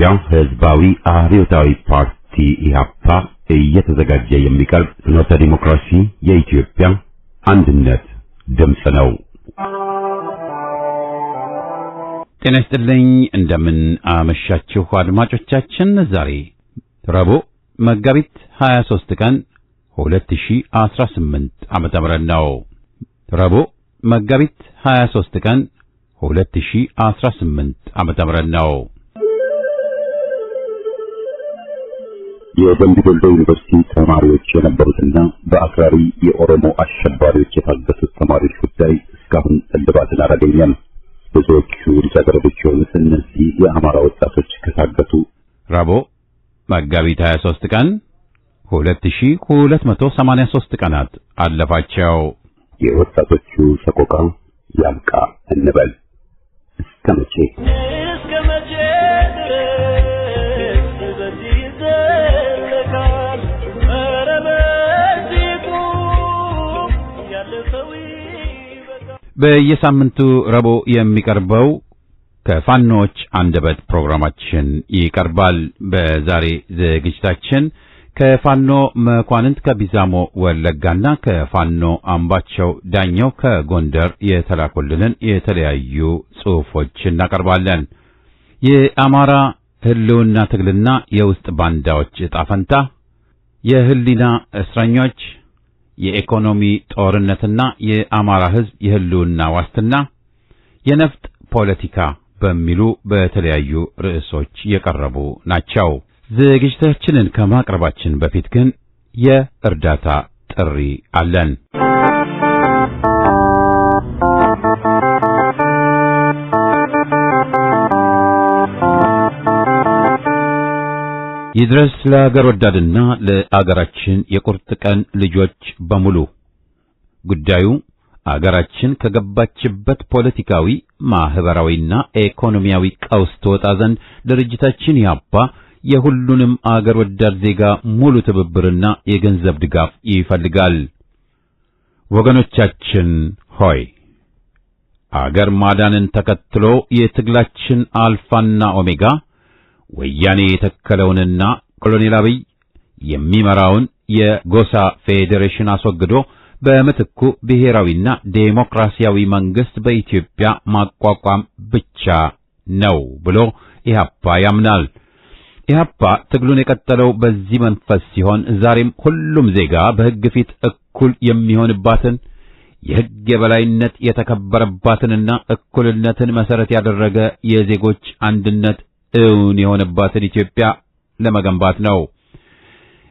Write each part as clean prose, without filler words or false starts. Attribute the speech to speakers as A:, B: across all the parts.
A: የኢትዮጵያ ሕዝባዊ አብዮታዊ ፓርቲ ኢህአፓ እየተዘጋጀ የሚቀርብ ፍኖተ ዲሞክራሲ የኢትዮጵያ አንድነት ድምፅ ነው። ጤና ይስጥልኝ፣ እንደምን አመሻችሁ አድማጮቻችን። ዛሬ ረቡዕ መጋቢት 23 ቀን 2018 ዓመተ ምህረት ነው። ረቡዕ መጋቢት 23 ቀን 2018 ዓመተ ምህረት ነው። የደምቢ ዶሎ ዩኒቨርሲቲ ተማሪዎች የነበሩትና በአክራሪ የኦሮሞ አሸባሪዎች የታገቱት ተማሪዎች ጉዳይ እስካሁን እልባትን አላገኘም። ብዙዎቹ ልጃገረዶች የሆኑት እነዚህ የአማራ ወጣቶች ከታገቱ ረቡዕ መጋቢት 23 ቀን 2283 ቀናት አለፋቸው። የወጣቶቹ ሰቆቃ ያብቃ እንበል። እስከ መቼ በየሳምንቱ ረቡዕ የሚቀርበው ከፋኖች አንደበት ፕሮግራማችን ይቀርባል። በዛሬ ዝግጅታችን ከፋኖ መኳንንት ከቢዛሞ ወለጋና ከፋኖ አምባቸው ዳኘው ከጎንደር የተላኩልንን የተለያዩ ጽሑፎች እናቀርባለን። የአማራ ሕልውና ትግልና የውስጥ ባንዳዎች ዕጣ ፈንታ፣ የህሊና እስረኞች፣ የኢኮኖሚ ጦርነትና የአማራ ሕዝብ የህልውና ዋስትና፣ የነፍጥ ፖለቲካ በሚሉ በተለያዩ ርዕሶች የቀረቡ ናቸው። ዝግጅታችንን ከማቅረባችን በፊት ግን የእርዳታ ጥሪ አለን። ይድረስ ለአገር ወዳድና ለአገራችን የቁርጥ ቀን ልጆች በሙሉ። ጉዳዩ አገራችን ከገባችበት ፖለቲካዊ፣ ማህበራዊና ኢኮኖሚያዊ ቀውስ ትወጣ ዘንድ ድርጅታችን ኢህአፓ የሁሉንም አገር ወዳድ ዜጋ ሙሉ ትብብርና የገንዘብ ድጋፍ ይፈልጋል። ወገኖቻችን ሆይ፣ አገር ማዳንን ተከትሎ የትግላችን አልፋና ኦሜጋ ወያኔ የተከለውንና ኮሎኔል አብይ የሚመራውን የጎሳ ፌዴሬሽን አስወግዶ በምትኩ ብሔራዊና ዴሞክራሲያዊ መንግስት በኢትዮጵያ ማቋቋም ብቻ ነው ብሎ ኢህአፓ ያምናል። ኢህአፓ ትግሉን የቀጠለው በዚህ መንፈስ ሲሆን ዛሬም ሁሉም ዜጋ በሕግ ፊት እኩል የሚሆንባትን የሕግ የበላይነት የተከበረባትንና እኩልነትን መሰረት ያደረገ የዜጎች አንድነት እውን የሆነባትን ኢትዮጵያ ለመገንባት ነው።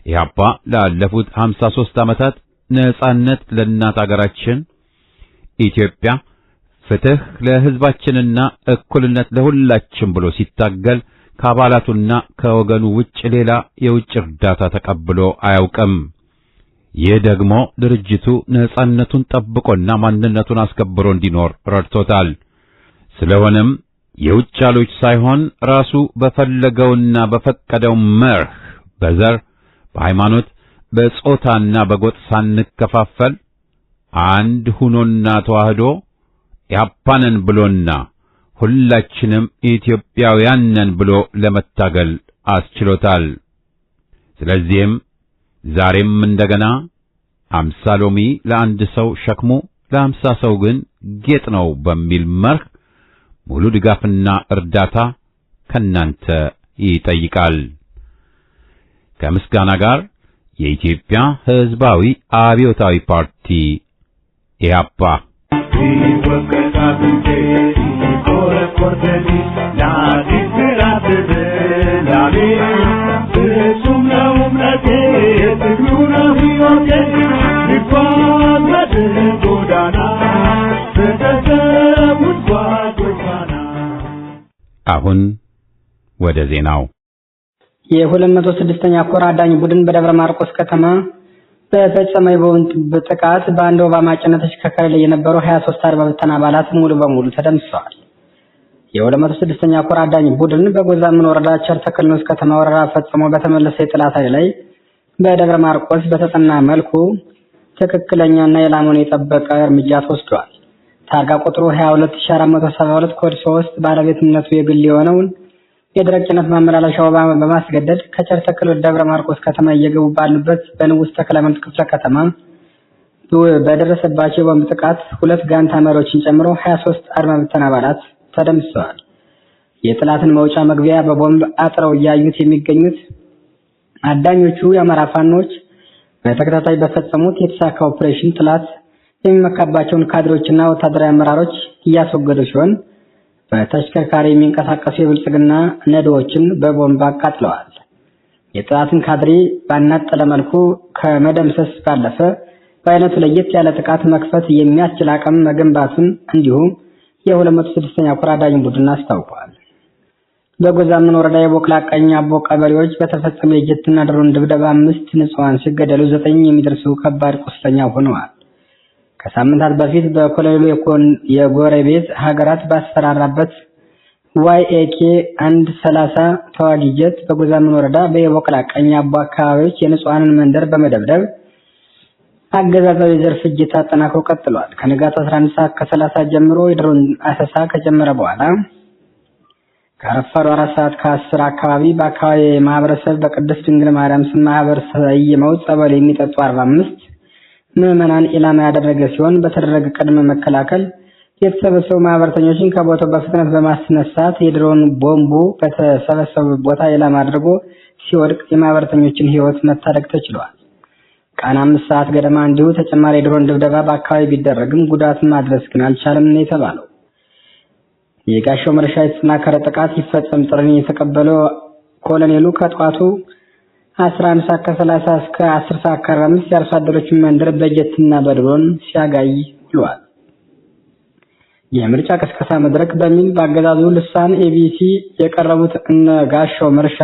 A: ኢህአፓ ላለፉት 53 ዓመታት ነጻነት ለእናት አገራችን ኢትዮጵያ፣ ፍትህ ለሕዝባችንና እኩልነት ለሁላችን ብሎ ሲታገል ከአባላቱና ከወገኑ ውጭ ሌላ የውጭ እርዳታ ተቀብሎ አያውቅም። ይህ ደግሞ ድርጅቱ ነጻነቱን ጠብቆና ማንነቱን አስከብሮ እንዲኖር ረድቶታል። ስለሆነም የውጭ ኃይሎች ሳይሆን ራሱ በፈለገውና በፈቀደው መርህ በዘር፣ በሃይማኖት፣ በጾታና በጎጥ ሳንከፋፈል አንድ ሁኖና ተዋህዶ ኢህአፓንን ብሎና ሁላችንም ኢትዮጵያውያን ነን ብሎ ለመታገል አስችሎታል። ስለዚህም ዛሬም እንደገና 50 ሎሚ ለአንድ ሰው ሸክሙ ለ50 ሰው ግን ጌጥ ነው በሚል መርህ ሙሉ ድጋፍና እርዳታ ከናንተ ይጠይቃል። ከምስጋና ጋር የኢትዮጵያ ሕዝባዊ አብዮታዊ ፓርቲ ኢህአፓ። አሁን ወደ ዜናው።
B: የ206ኛ ኮር አዳኝ ቡድን በደብረ ማርቆስ ከተማ በፈጸመው የቦምብ ጥቃት በአንድ ኦባማ ጭነት ተሽከርካሪ ላይ የነበሩ 23 አድማ ብተና አባላት ሙሉ በሙሉ ተደምስሰዋል። የ206ኛ ኮር አዳኝ ቡድን በጎዛምን ወረዳ ቸርተክል ንዑስ ከተማ ወረራ ፈጽሞ በተመለሰ የጠላት ኃይል ላይ በደብረ ማርቆስ በተጠና መልኩ ትክክለኛና ኢላማውን የጠበቀ እርምጃ ተወስዷል። ታርጋ ቁጥሩ 22472 ኮድ 3 ባለቤትነቱ የግል የሆነውን የደረቅ ጭነት ማመላለሻው በማስገደድ ከቸርተክል ወደ ደብረ ማርቆስ ከተማ እየገቡ ባሉበት በንጉስ ተክለሃይማኖት ክፍለ ከተማ በደረሰባቸው የቦምብ ጥቃት 2 ጋንታ መሪዎችን ጨምሮ 23 አድማ ብተና አባላት ተደምስሰዋል። የጥላትን መውጫ መግቢያ በቦምብ አጥረው እያዩት የሚገኙት አዳኞቹ የአማራ ፋኖች በተከታታይ በፈጸሙት የተሳካ ኦፕሬሽን ጥላት የሚመካባቸውን ካድሬዎችና ወታደራዊ አመራሮች እያስወገዱ ሲሆን በተሽከርካሪ የሚንቀሳቀሱ የብልጽግና ነዶዎችን በቦምብ አቃጥለዋል። የጥላትን ካድሬ ባናጠለ መልኩ ከመደምሰስ ባለፈ በአይነቱ ለየት ያለ ጥቃት መክፈት የሚያስችል አቅም መገንባቱን እንዲሁም የ206ኛ ኮር አዳኝ ቡድን አስታውቋል። በጎዛምን ወረዳ የቦቅላ ቀኝ አቦ ቀበሌዎች በተፈጸመ የጀትና ድሮን ድብደባ 5 ንጹሃን ሲገደሉ 9 የሚደርሱ ከባድ ቁስለኛ ሆነዋል። ከሳምንታት በፊት በኮሎኔሉ የጎረቤት ሀገራት ባስፈራራበት YAK 130 ተዋጊ ጀት በጎዛምን ወረዳ በየቦቅላ ቀኝ አቦ አካባቢዎች የንጹሃንን መንደር በመደብደብ አገዛዛዊ የዘር ፍጅት አጠናክሮ ቀጥሏል። ከንጋቱ 11:30 ጀምሮ የድሮን አሰሳ ከጀመረ በኋላ ከረፋዱ 4:10 አካባቢ በአካባቢ ማህበረሰብ በቅድስት ድንግል ማርያም ስም ማህበር ሰይመው ጸበል የሚጠጡ 45 ምዕመናን ኢላማ ያደረገ ሲሆን በተደረገ ቅድመ መከላከል የተሰበሰቡ ማህበረተኞችን ከቦታው በፍጥነት በማስነሳት የድሮን ቦምቡ በተሰበሰቡ ቦታ ኢላማ አድርጎ ሲወድቅ የማህበረተኞችን ሕይወት መታደግ ተችሏል። ቀን 5 ሰዓት ገደማ እንዲሁ ተጨማሪ የድሮን ድብደባ በአካባቢ ቢደረግም ጉዳት ማድረስ ግን አልቻለም ነው የተባለው። የጋሻው መርሻ የተጠናከረ ጥቃት ይፈጸም ጥሪን የተቀበለው ኮሎኔሉ ከጧቱ 11:30 እስከ 10:45 የአርሶ አደሮችን መንደር በጀትና በድሮን ሲያጋይ ውሏል። የምርጫ ቅስቀሳ መድረክ በሚል በአገዛዙ ልሳን ABC የቀረቡት እነ ጋሻው መርሻ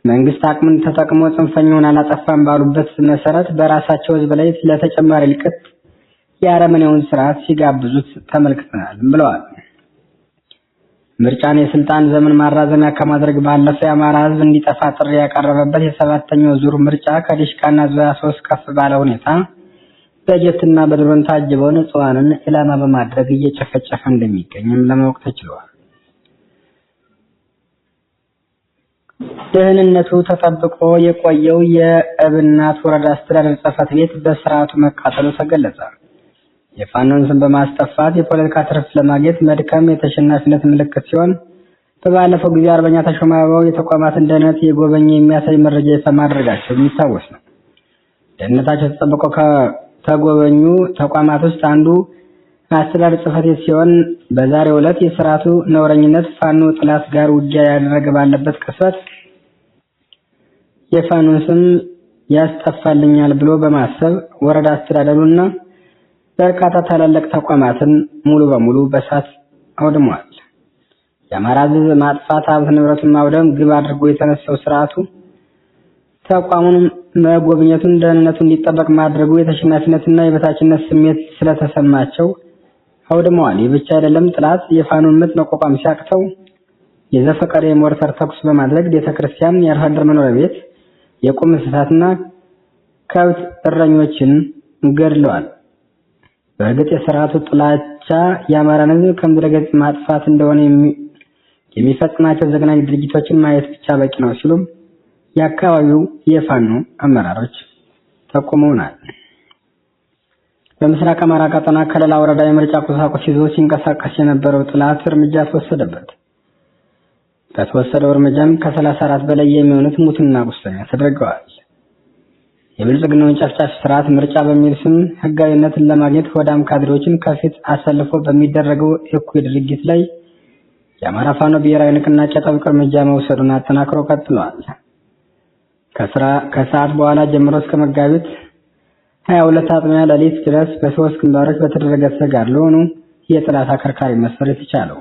B: መንግስት አቅምን ተጠቅሞ ጽንፈኛውን አላጠፋም ባሉበት መሰረት በራሳቸው ህዝብ ላይ ለተጨማሪ ልቀት የአረመኔውን ስርዓት ሲጋብዙት ተመልክተናል ብለዋል። ምርጫን የስልጣን ዘመን ማራዘሚያ ከማድረግ ባለፈ የአማራ ህዝብ እንዲጠፋ ጥሪ ያቀረበበት የ7ኛው ዙር ምርጫ ከዲሽቃና ዙ 23 ከፍ ባለ ሁኔታ በጀትና በድሮን ታጅበው ንጹሃንን ኢላማ በማድረግ እየጨፈጨፈ እንደሚገኝም ለማወቅ ተችሏል። ደህንነቱ ተጠብቆ የቆየው የእብናት ወረዳ አስተዳደር ጽሕፈት ቤት በስርዓቱ መቃጠሉ ተገለጸ። የፋኖን ስም በማስጠፋት የፖለቲካ ትርፍ ለማግኘት መድከም የተሸናፊነት ምልክት ሲሆን በባለፈው ጊዜ አርበኛ ተሾመ አበባው የተቋማትን ደህንነት የጎበኘ የሚያሳይ መረጃ ይፋ ማድረጋቸው የሚታወስ ነው። ደህንነታቸው ተጠብቆ ከተጎበኙ ተቋማት ውስጥ አንዱ አስተዳደር ጽሕፈት ቤት ሲሆን በዛሬው ዕለት የስርዓቱ ነውረኝነት ፋኖ ጥላት ጋር ውጊያ ያደረገ ባለበት ቅጽበት የፋኖን ስም ያስጠፋልኛል ብሎ በማሰብ ወረዳ አስተዳደሩና በርካታ ታላላቅ ተቋማትን ሙሉ በሙሉ በሳት አውድሟል። የአማራ ሕዝብ ማጥፋት ሀብት ንብረቱን ማውደም ግብ አድርጎ የተነሳው ስርዓቱ ተቋሙን መጎብኘቱን ደህንነቱ እንዲጠበቅ ማድረጉ የተሸናፊነትና የበታችነት ስሜት ስለተሰማቸው አውድመዋል። ይህ ብቻ አይደለም። ጥላት የፋኖን ምት መቋቋም ሲያቅተው የዘፈቀደ የሞርተር ተኩስ በማድረግ ቤተክርስቲያን፣ የአርሶ አደር መኖሪያ ቤት፣ የቁም እንስሳትና ከብት እረኞችን ገድለዋል። በእርግጥ የስርዓቱ ጥላቻ የአማራን ሕዝብ ከምድረ ገጽ ማጥፋት እንደሆነ የሚፈጽማቸው ዘግናኝ ድርጊቶችን ማየት ብቻ በቂ ነው ሲሉም የአካባቢው የፋኖ አመራሮች ጠቁመውናል። በምስራቅ አማራ ቀጠና ከለላ ወረዳ የምርጫ ቁሳቁስ ይዞ ሲንቀሳቀስ የነበረው ጥላት እርምጃ ተወሰደበት። በተወሰደው እርምጃም ከ34 በላይ የሚሆኑት ሙትና ቁስለኛ ተደርገዋል። የብልጽግናውን ጨፍጫፊ ስርዓት ምርጫ በሚል ስም ህጋዊነትን ለማግኘት ወዳም ካድሬዎችን ከፊት አሰልፎ በሚደረገው እኩይ ድርጊት ላይ የአማራ ፋኖ ብሔራዊ ንቅናቄ ጥብቅ እርምጃ መውሰዱን አጠናክሮ ቀጥሏል። ከሰዓት በኋላ ጀምሮ እስከ መጋቢት 22 አጥቢያ ሌሊት ድረስ በ3 ግንባሮች በተደረገ ተጋድሎ ነው የጥላት አከርካሪ መስፈር የተቻለው።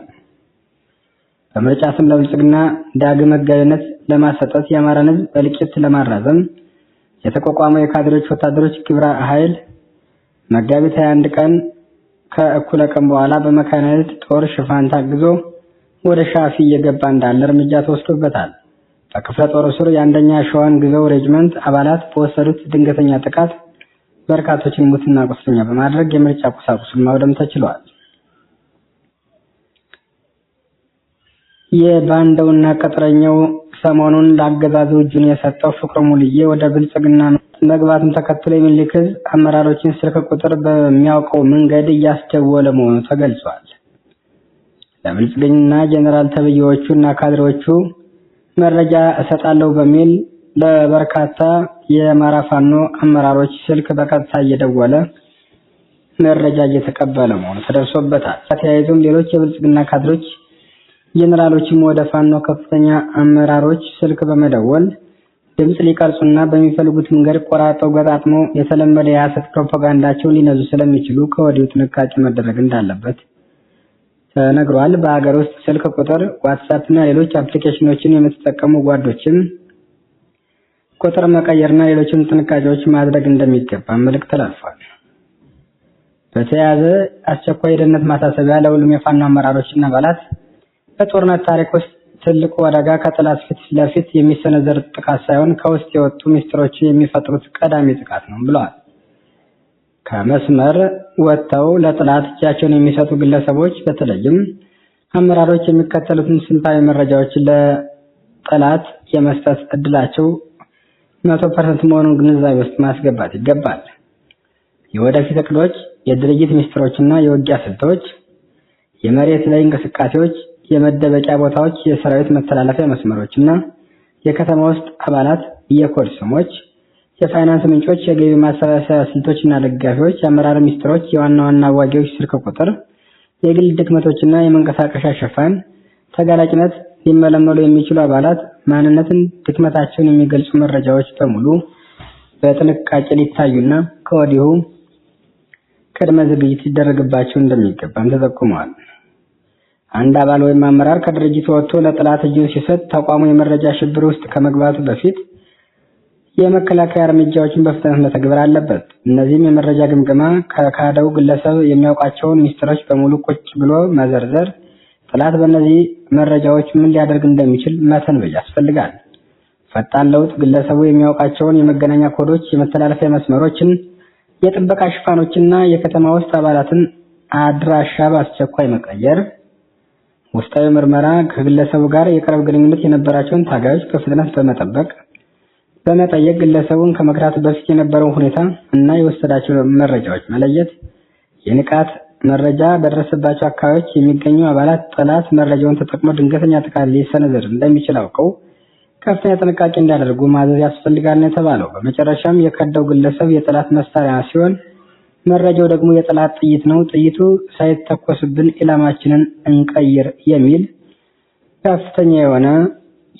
B: በምርጫ ስም ለብልጽግና ዳግም ህጋዊነት ለማሰጠት የአማራን ህዝብ እልቂት ለማራዘም የተቋቋመው የካድሬዎች ወታደሮች ግብረ ኃይል መጋቢት 21 ቀን ከእኩለ ቀን በኋላ በመካናይዝድ ጦር ሽፋን ታግዞ ወደ ሻፊ እየገባ እንዳለ እርምጃ ተወስዶበታል። በክፍለ ጦሩ ስር የአንደኛ ሸዋን ግዘው ሬጅመንት አባላት በወሰዱት ድንገተኛ ጥቃት በርካቶችን ሙትና ቁስለኛ በማድረግ የምርጫ ቁሳቁስን ማውደም ተችሏል። የባንዳውና ቅጥረኛው ሰሞኑን ለአገዛዙ እጁን የሰጠው ፍቅሩ ሙልዬ ወደ ብልጽግና መግባቱን ተከትሎ የሚኒልክ ዕዝ አመራሮችን ስልክ ቁጥር በሚያውቀው መንገድ እያስደወለ መሆኑ ተገልጿል። ለብልጽግና ጀነራል ተብዬዎቹ እና ካድሬዎቹ መረጃ እሰጣለሁ በሚል ለበርካታ የአማራ ፋኖ አመራሮች ስልክ በቀጥታ እየደወለ መረጃ እየተቀበለ መሆኑ ተደርሶበታል። ተያይዞም ሌሎች የብልጽግና ካድሬዎች ጀነራሎችም ወደ ፋኖ ከፍተኛ አመራሮች ስልክ በመደወል ድምጽ ሊቀርጹና በሚፈልጉት መንገድ ቆራርጠው ገጣጥመው የተለመደ የሐሰት ፕሮፓጋንዳቸውን ሊነዙ ስለሚችሉ ከወዲሁ ጥንቃቄ መደረግ እንዳለበት ተነግሯል። በአገር ውስጥ ስልክ ቁጥር፣ ዋትስአፕ እና ሌሎች አፕሊኬሽኖችን የምትጠቀሙ ጓዶችም ቁጥር መቀየርና ሌሎችም ጥንቃቄዎች ማድረግ እንደሚገባ መልእክት ተላልፏል። በተያያዘ አስቸኳይ የደህንነት ማሳሰቢያ ለሁሉም የፋኖ አመራሮችና አባላት በጦርነት ታሪክ ውስጥ ትልቁ አደጋ ከጠላት ፊት ለፊት የሚሰነዘር ጥቃት ሳይሆን ከውስጥ የወጡ ሚስጥሮች የሚፈጥሩት ቀዳሚ ጥቃት ነው ብለዋል። ከመስመር ወጥተው ለጠላት እጃቸውን የሚሰጡ ግለሰቦች በተለይም አመራሮች የሚከተሉትን ስልታዊ መረጃዎች ለጠላት የመስጠት እድላቸው 100% መሆኑን ግንዛቤ ውስጥ ማስገባት ይገባል። የወደፊት እቅዶች፣ የድርጅት ሚስጥሮችና የውጊያ ስልቶች፣ የመሬት ላይ እንቅስቃሴዎች፣ የመደበቂያ ቦታዎች፣ የሰራዊት መተላለፊያ መስመሮችና የከተማ ውስጥ አባላት የኮድ ስሞች፣ የፋይናንስ ምንጮች፣ የገቢ ማሰባሰቢያ ስልቶችና ደጋፊዎች፣ የአመራር ሚስጥሮች፣ የዋና ዋና አዋጊዎች ስልክ ቁጥር፣ የግል ድክመቶችና የመንቀሳቀሻ ሽፋን፣ ተጋላጭነት፣ ሊመለመሉ የሚችሉ አባላት ማንነትን፣ ድክመታቸውን የሚገልጹ መረጃዎች በሙሉ በጥንቃቄ ሊታዩና ከወዲሁ ቅድመ ዝግጅት ሊደረግባቸው እንደሚገባም ተጠቁመዋል። አንድ አባል ወይም አመራር ከድርጅቱ ወጥቶ ለጠላት እጁን ሲሰጥ ተቋሙ የመረጃ ሽብር ውስጥ ከመግባቱ በፊት የመከላከያ እርምጃዎችን በፍጥነት መተግበር አለበት። እነዚህም የመረጃ ግምገማ፣ ከካደው ግለሰብ የሚያውቃቸውን ሚስጥሮች በሙሉ ቁጭ ብሎ መዘርዘር፣ ጠላት በእነዚህ መረጃዎች ምን ሊያደርግ እንደሚችል መተንበይ ያስፈልጋል። ፈጣን ለውጥ፣ ግለሰቡ የሚያውቃቸውን የመገናኛ ኮዶች፣ የመተላለፊያ መስመሮችን፣ የጥበቃ ሽፋኖችና የከተማ ውስጥ አባላትን አድራሻ በአስቸኳይ መቀየር፣ ውስጣዊ ምርመራ፣ ከግለሰቡ ጋር የቅርብ ግንኙነት የነበራቸውን ታጋዮች በፍጥነት በመጠየቅ ግለሰቡን ከመክዳቱ በፊት የነበረውን ሁኔታ እና የወሰዳቸው መረጃዎች መለየት፣ የንቃት መረጃ በደረሰባቸው አካባቢዎች የሚገኙ አባላት ጠላት መረጃውን ተጠቅሞ ድንገተኛ ጥቃት ሊሰነዝር እንደሚችል አውቀው ከፍተኛ ጥንቃቄ እንዲያደርጉ ማዘዝ ያስፈልጋል ነው የተባለው። በመጨረሻም የከዳው ግለሰብ የጠላት መሳሪያ ሲሆን መረጃው ደግሞ የጠላት ጥይት ነው፣ ጥይቱ ሳይተኮስብን ኢላማችንን እንቀይር የሚል ከፍተኛ የሆነ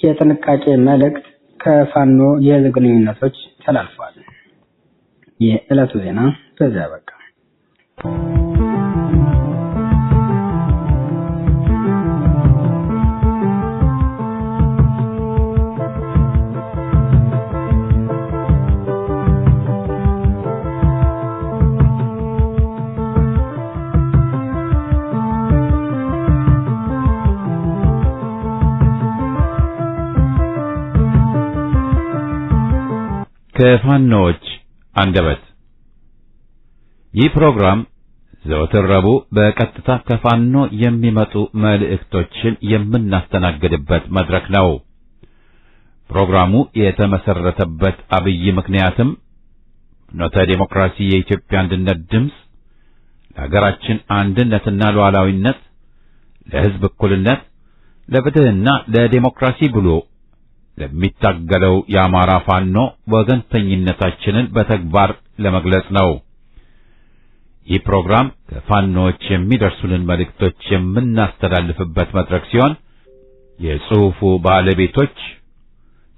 B: የጥንቃቄ መልእክት ከፋኖ የህዝብ ግንኙነቶች ተላልፏል። የዕለቱ ዜና በዚያ በቃ።
C: ከፋኖዎች አንደበት። ይህ ፕሮግራም ዘወትር ረቡዕ በቀጥታ ከፋኖ የሚመጡ መልእክቶችን የምናስተናግድበት መድረክ ነው። ፕሮግራሙ የተመሰረተበት አብይ ምክንያትም ፍኖተ ዲሞክራሲ የኢትዮጵያ አንድነት ድምፅ ለሀገራችን አንድነትና ሉዓላዊነት፣ ለሕዝብ እኩልነት፣ ለፍትህና ለዲሞክራሲ ብሎ ለሚታገለው የአማራ ፋኖ ወገንተኝነታችንን በተግባር ለመግለጽ ነው። ይህ ፕሮግራም ከፋኖዎች የሚደርሱንን መልእክቶች የምናስተላልፍበት መድረክ ሲሆን የጽሑፉ ባለቤቶች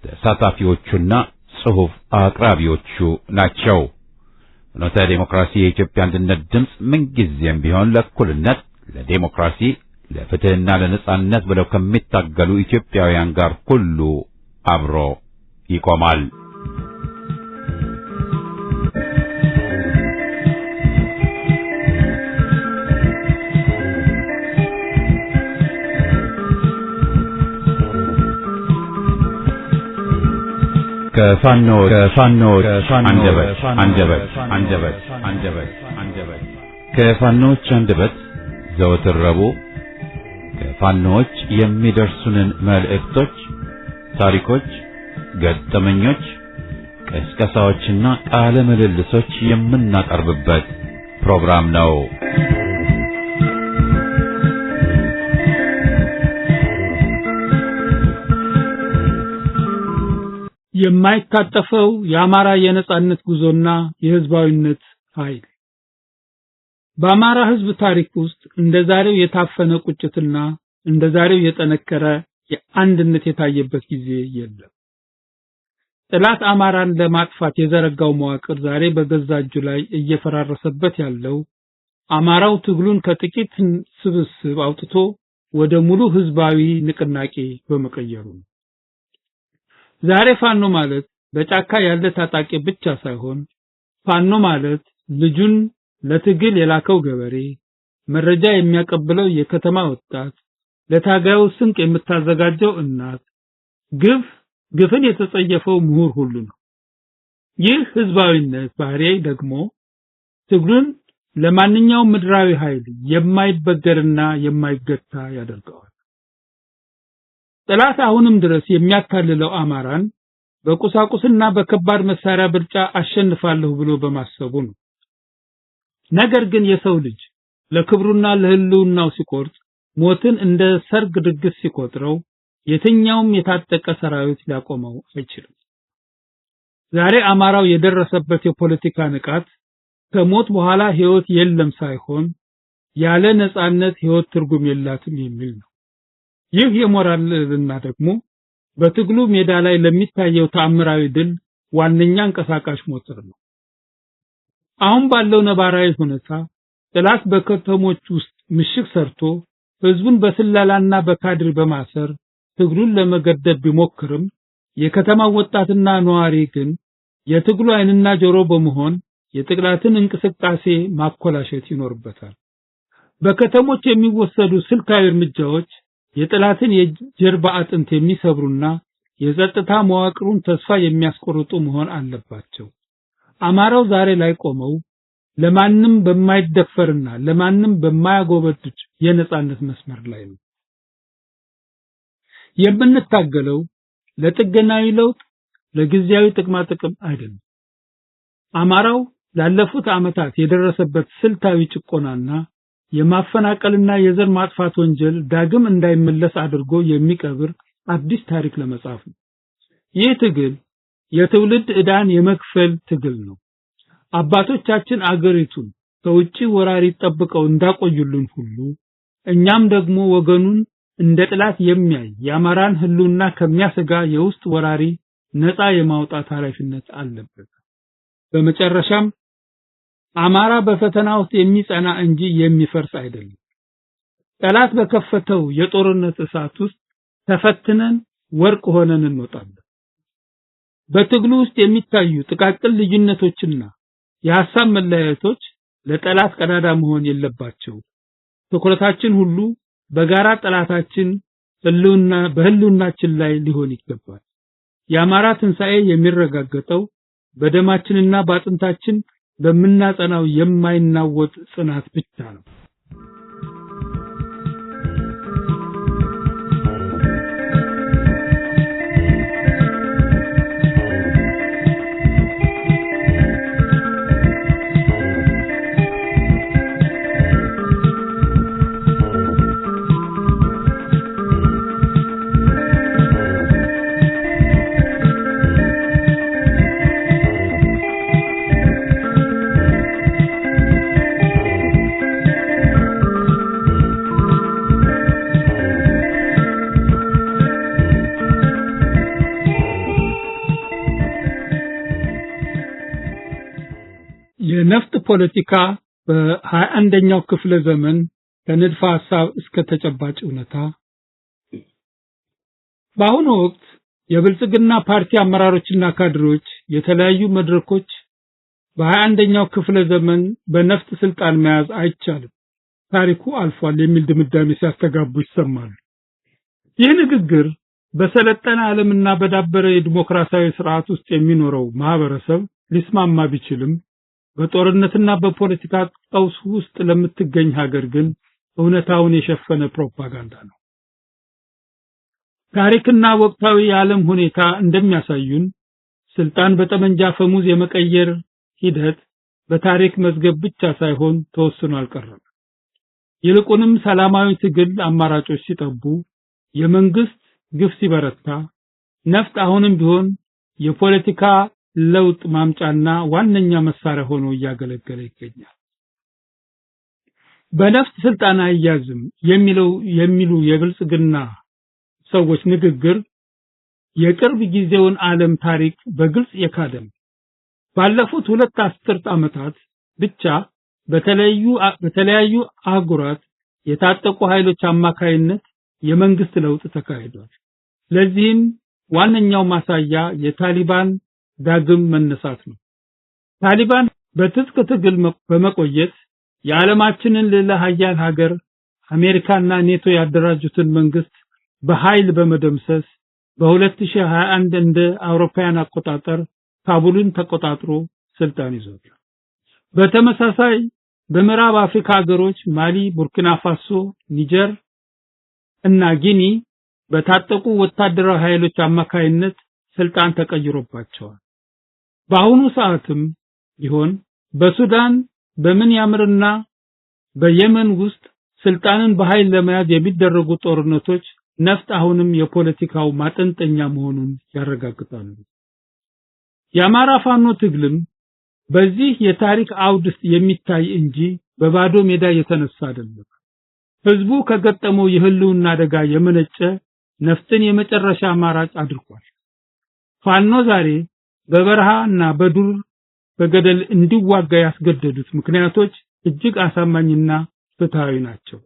C: ተሳታፊዎቹና ጽሑፍ አቅራቢዎቹ ናቸው። ፍኖተ ዲሞክራሲ የኢትዮጵያ አንድነት ድምፅ ምንጊዜም ቢሆን ለእኩልነት፣ ለዲሞክራሲ፣ ለፍትህና ለነጻነት ብለው ከሚታገሉ ኢትዮጵያውያን ጋር ሁሉ አብሮ ይቆማል። ከፋኖዎች አንደበት ዘወትር ረቡዕ ከፋኖች የሚደርሱንን መልእክቶች፣ ታሪኮች፣ ገጠመኞች፣ ቅስቀሳዎችና ቃለ ምልልሶች የምናቀርብበት ፕሮግራም ነው።
D: የማይታጠፈው የአማራ የነጻነት ጉዞና የህዝባዊነት ኃይል በአማራ ህዝብ ታሪክ ውስጥ እንደዛሬው የታፈነ ቁጭትና እንደዛሬው የጠነከረ የአንድነት የታየበት ጊዜ የለም። ጠላት አማራን ለማጥፋት የዘረጋው መዋቅር ዛሬ በገዛ እጁ ላይ እየፈራረሰበት ያለው አማራው ትግሉን ከጥቂት ስብስብ አውጥቶ ወደ ሙሉ ህዝባዊ ንቅናቄ በመቀየሩ ነው። ዛሬ ፋኖ ማለት በጫካ ያለ ታጣቂ ብቻ ሳይሆን ፋኖ ማለት ልጁን ለትግል የላከው ገበሬ፣ መረጃ የሚያቀብለው የከተማ ወጣት፣ ለታጋዩ ስንቅ የምታዘጋጀው እናት፣ ግፍን የተጸየፈው ምሁር ሁሉ ነው። ይህ ህዝባዊነት ባህሪ ደግሞ ትግሉን ለማንኛውም ምድራዊ ኃይል የማይበገርና የማይገታ ያደርገዋል። ጠላት አሁንም ድረስ የሚያታልለው አማራን በቁሳቁስና በከባድ መሳሪያ ብልጫ አሸንፋለሁ ብሎ በማሰቡ ነው። ነገር ግን የሰው ልጅ ለክብሩና ለህልውናው ሲቆርጥ ሞትን እንደ ሰርግ ድግስ ሲቆጥረው የትኛውም የታጠቀ ሰራዊት ሊያቆመው አይችልም። ዛሬ አማራው የደረሰበት የፖለቲካ ንቃት ከሞት በኋላ ህይወት የለም ሳይሆን ያለ ነጻነት ህይወት ትርጉም የላትም የሚል ነው። ይህ የሞራልና ደግሞ በትግሉ ሜዳ ላይ ለሚታየው ተአምራዊ ድል ዋነኛ እንቀሳቃሽ ሞተር ነው። አሁን ባለው ነባራዊ ሁኔታ ጠላት በከተሞች ውስጥ ምሽግ ሰርቶ ህዝቡን በስላላና በካድሪ በማሰር ትግሉን ለመገደብ ቢሞክርም የከተማው ወጣትና ነዋሪ ግን የትግሉ አይንና ጆሮ በመሆን የጠላትን እንቅስቃሴ ማኮላሸት ይኖርበታል። በከተሞች የሚወሰዱ ስልታዊ እርምጃዎች የጠላትን የጀርባ አጥንት የሚሰብሩና የጸጥታ መዋቅሩን ተስፋ የሚያስቆርጡ መሆን አለባቸው። አማራው ዛሬ ላይ ቆመው ለማንም በማይደፈርና ለማንም በማያጎበድድ የነጻነት መስመር ላይ ነው። የምንታገለው ለጥገናዊ ለውጥ፣ ለጊዜያዊ ጥቅማ ጥቅም አይደለም። አማራው ላለፉት ዓመታት የደረሰበት ስልታዊ ጭቆናና የማፈናቀልና የዘር ማጥፋት ወንጀል ዳግም እንዳይመለስ አድርጎ የሚቀብር አዲስ ታሪክ ለመጻፍ ነው። ይህ ትግል የትውልድ ዕዳን የመክፈል ትግል ነው። አባቶቻችን አገሪቱን ከውጪ ወራሪ ጠብቀው እንዳቆዩልን ሁሉ እኛም ደግሞ ወገኑን እንደ ጥላት የሚያይ የአማራን ህልውና ከሚያሰጋ የውስጥ ወራሪ ነፃ የማውጣት ኃላፊነት አለበት። በመጨረሻም አማራ በፈተና ውስጥ የሚጸና እንጂ የሚፈርስ አይደለም። ጠላት በከፈተው የጦርነት እሳት ውስጥ ተፈትነን ወርቅ ሆነን እንወጣለን። በትግሉ ውስጥ የሚታዩ ጥቃቅን ልዩነቶችና የሐሳብ መለያየቶች ለጠላት ቀዳዳ መሆን የለባቸው። ትኩረታችን ሁሉ በጋራ ጠላታችን በህልውናችን ላይ ሊሆን ይገባል። የአማራ ትንሣኤ የሚረጋገጠው በደማችንና በአጥንታችን በምናጸናው የማይናወጥ ጽናት ብቻ ነው። የነፍጥ ፖለቲካ በ21ኛው ክፍለ ዘመን ከንድፈ ሐሳብ እስከ ተጨባጭ እውነታ። በአሁኑ ወቅት የብልጽግና ፓርቲ አመራሮችና ካድሮች የተለያዩ መድረኮች በ21ኛው ክፍለ ዘመን በነፍጥ ስልጣን መያዝ አይቻልም፣ ታሪኩ አልፏል የሚል ድምዳሜ ሲያስተጋቡ ይሰማሉ። ይህ ንግግር በሰለጠነ ዓለምና በዳበረ የዲሞክራሲያዊ ስርዓት ውስጥ የሚኖረው ማህበረሰብ ሊስማማ ቢችልም በጦርነትና በፖለቲካ ቀውስ ውስጥ ለምትገኝ ሀገር ግን እውነታውን የሸፈነ ፕሮፓጋንዳ ነው። ታሪክና ወቅታዊ የዓለም ሁኔታ እንደሚያሳዩን ስልጣን በጠመንጃ ፈሙዝ የመቀየር ሂደት በታሪክ መዝገብ ብቻ ሳይሆን ተወስኖ አልቀረም። ይልቁንም ሰላማዊ ትግል አማራጮች ሲጠቡ፣ የመንግስት ግፍ ሲበረታ፣ ነፍጥ አሁንም ቢሆን የፖለቲካ ለውጥ ማምጫና ዋነኛ መሳሪያ ሆኖ እያገለገለ ይገኛል። በነፍጥ ስልጣን አያዝም የሚሉ የብልጽግና ሰዎች ንግግር የቅርብ ጊዜውን ዓለም ታሪክ በግልጽ የካደም። ባለፉት 2 አስርት ዓመታት ብቻ በተለያዩ አህጉራት የታጠቁ ኃይሎች አማካይነት የመንግስት ለውጥ ተካሂዷል። ለዚህም ዋነኛው ማሳያ የታሊባን ዳግም መነሳት ነው። ታሊባን በትጥቅ ትግል በመቆየት የዓለማችንን ሌላ ሀያል ሀገር አሜሪካና ኔቶ ያደራጁትን መንግስት በኃይል በመደምሰስ በ2021 እንደ አውሮፓውያን አቆጣጠር ካቡልን ተቆጣጥሮ ስልጣን ይዟል። በተመሳሳይ በምዕራብ አፍሪካ ሀገሮች ማሊ፣ ቡርኪና ፋሶ፣ ኒጀር እና ጊኒ በታጠቁ ወታደራዊ ኃይሎች አማካይነት ስልጣን ተቀይሮባቸዋል። በአሁኑ ሰዓትም ቢሆን በሱዳን በሚያንማርና በየመን ውስጥ ስልጣንን በኃይል ለመያዝ የሚደረጉ ጦርነቶች ነፍጥ አሁንም የፖለቲካው ማጠንጠኛ መሆኑን ያረጋግጣሉ። የአማራ ፋኖ ትግልም በዚህ የታሪክ አውድ የሚታይ እንጂ በባዶ ሜዳ የተነሳ አይደለም። ህዝቡ ከገጠመው የህልውና አደጋ የመነጨ ነፍጥን የመጨረሻ አማራጭ አድርጓል። ፋኖ ዛሬ በበረሃና በዱር በገደል እንዲዋጋ ያስገደዱት ምክንያቶች እጅግ አሳማኝና ፍትሃዊ ናቸው።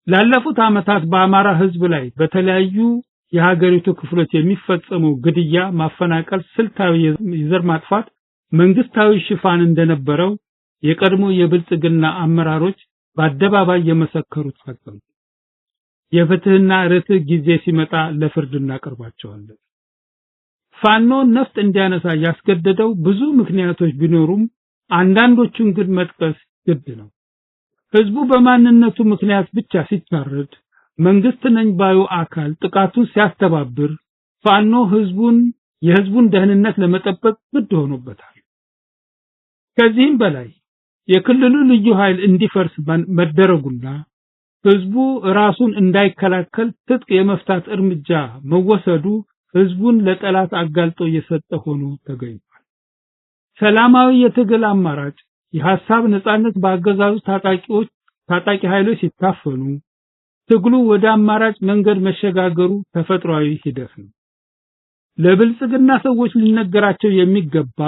D: ላለፉት ዓመታት በአማራ ህዝብ ላይ በተለያዩ የሀገሪቱ ክፍሎች የሚፈጸመው ግድያ፣ ማፈናቀል፣ ስልታዊ የዘር ማጥፋት መንግስታዊ ሽፋን እንደነበረው የቀድሞ የብልጽግና አመራሮች በአደባባይ የመሰከሩት ሀቅ ነው። የፍትህና ርትዕ ጊዜ ሲመጣ ለፍርድ እናቀርባቸዋለን። ፋኖ ነፍጥ እንዲያነሳ ያስገደደው ብዙ ምክንያቶች ቢኖሩም አንዳንዶቹን ግን መጥቀስ ግድ ነው። ህዝቡ በማንነቱ ምክንያት ብቻ ሲታረድ፣ መንግስት ነኝ ባዩ አካል ጥቃቱን ሲያስተባብር፣ ፋኖ የህዝቡን ደህንነት ለመጠበቅ ግድ ሆኖበታል። ከዚህም በላይ የክልሉ ልዩ ኃይል እንዲፈርስ መደረጉና ህዝቡ ራሱን እንዳይከላከል ትጥቅ የመፍታት እርምጃ መወሰዱ ህዝቡን ለጠላት አጋልጦ እየሰጠ ሆኖ ተገኝቷል። ሰላማዊ የትግል አማራጭ የሐሳብ ነጻነት በአገዛዙ ታጣቂ ኃይሎች ሲታፈኑ ትግሉ ወደ አማራጭ መንገድ መሸጋገሩ ተፈጥሯዊ ሂደት ነው። ለብልጽግና ሰዎች ሊነገራቸው የሚገባ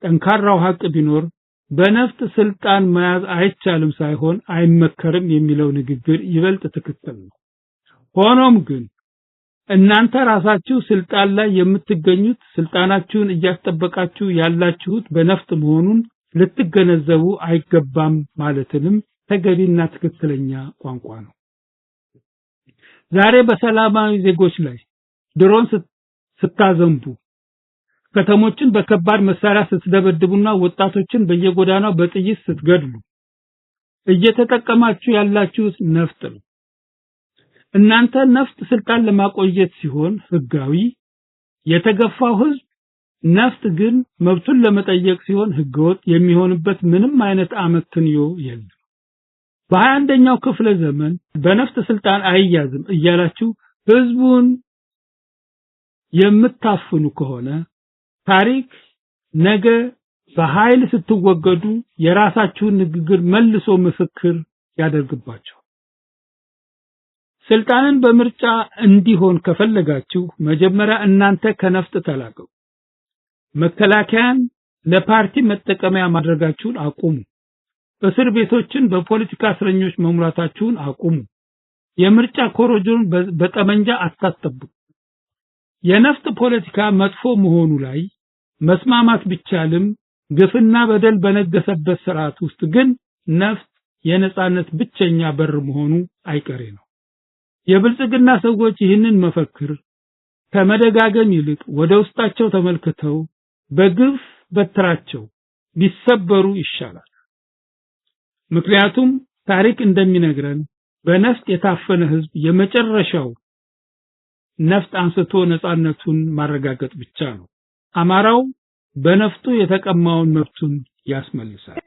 D: ጠንካራው ሀቅ ቢኖር በነፍጥ ስልጣን መያዝ አይቻልም ሳይሆን አይመከርም የሚለው ንግግር ይበልጥ ትክክል ነው። ሆኖም ግን እናንተ ራሳችሁ ስልጣን ላይ የምትገኙት ስልጣናችሁን እያስጠበቃችሁ ያላችሁት በነፍጥ መሆኑን ልትገነዘቡ አይገባም ማለትንም ተገቢና ትክክለኛ ቋንቋ ነው። ዛሬ በሰላማዊ ዜጎች ላይ ድሮን ስታዘንቡ፣ ከተሞችን በከባድ መሳሪያ ስትደበድቡና ወጣቶችን በየጎዳናው በጥይት ስትገድሉ እየተጠቀማችሁ ያላችሁት ነፍጥ ነው። እናንተ ነፍጥ ስልጣን ለማቆየት ሲሆን ህጋዊ፣ የተገፋው ህዝብ ነፍጥ ግን መብቱን ለመጠየቅ ሲሆን ህገወጥ የሚሆንበት ምንም አይነት አመክንዮ የለም። በ21ኛው ክፍለ ዘመን በነፍጥ ስልጣን አይያዝም እያላችሁ ህዝቡን የምታፍኑ ከሆነ ታሪክ ነገ በኃይል ስትወገዱ የራሳችሁን ንግግር መልሶ ምስክር ያደርግባችሁ። ስልጣንን በምርጫ እንዲሆን ከፈለጋችሁ መጀመሪያ እናንተ ከነፍጥ ተላቀቁ። መከላከያን ለፓርቲ መጠቀሚያ ማድረጋችሁን አቁሙ። እስር ቤቶችን በፖለቲካ እስረኞች መሙላታችሁን አቁሙ። የምርጫ ኮሮጆን በጠመንጃ አታስጠብቁ። የነፍጥ ፖለቲካ መጥፎ መሆኑ ላይ መስማማት ቢቻልም ግፍና በደል በነገሰበት ስርዓት ውስጥ ግን ነፍጥ የነጻነት ብቸኛ በር መሆኑ አይቀሬ ነው። የብልጽግና ሰዎች ይህንን መፈክር ከመደጋገም ይልቅ ወደ ውስጣቸው ተመልክተው በግፍ በትራቸው ቢሰበሩ ይሻላል። ምክንያቱም ታሪክ እንደሚነግረን በነፍጥ የታፈነ ህዝብ የመጨረሻው ነፍጥ አንስቶ ነፃነቱን ማረጋገጥ ብቻ ነው። አማራው በነፍጡ የተቀማውን መብቱን ያስመልሳል።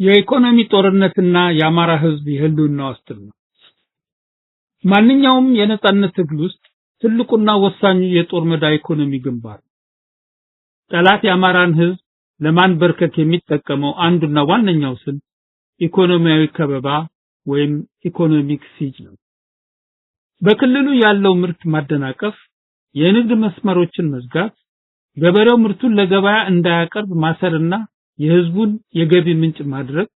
D: የኢኮኖሚ ጦርነትና የአማራ ህዝብ የህልውና ዋስትና ማንኛውም የነጻነት ትግል ውስጥ ትልቁና ወሳኙ የጦር ሜዳ ኢኮኖሚ ግንባር ጠላት የአማራን ህዝብ ለማንበርከክ የሚጠቀመው አንዱና ዋነኛው ስልት ኢኮኖሚያዊ ከበባ ወይም ኢኮኖሚክ ሲጅ ነው። በክልሉ ያለው ምርት ማደናቀፍ፣ የንግድ መስመሮችን መዝጋት፣ ገበሬው ምርቱን ለገበያ እንዳያቀርብ ማሰርና የህዝቡን የገቢ ምንጭ ማድረግ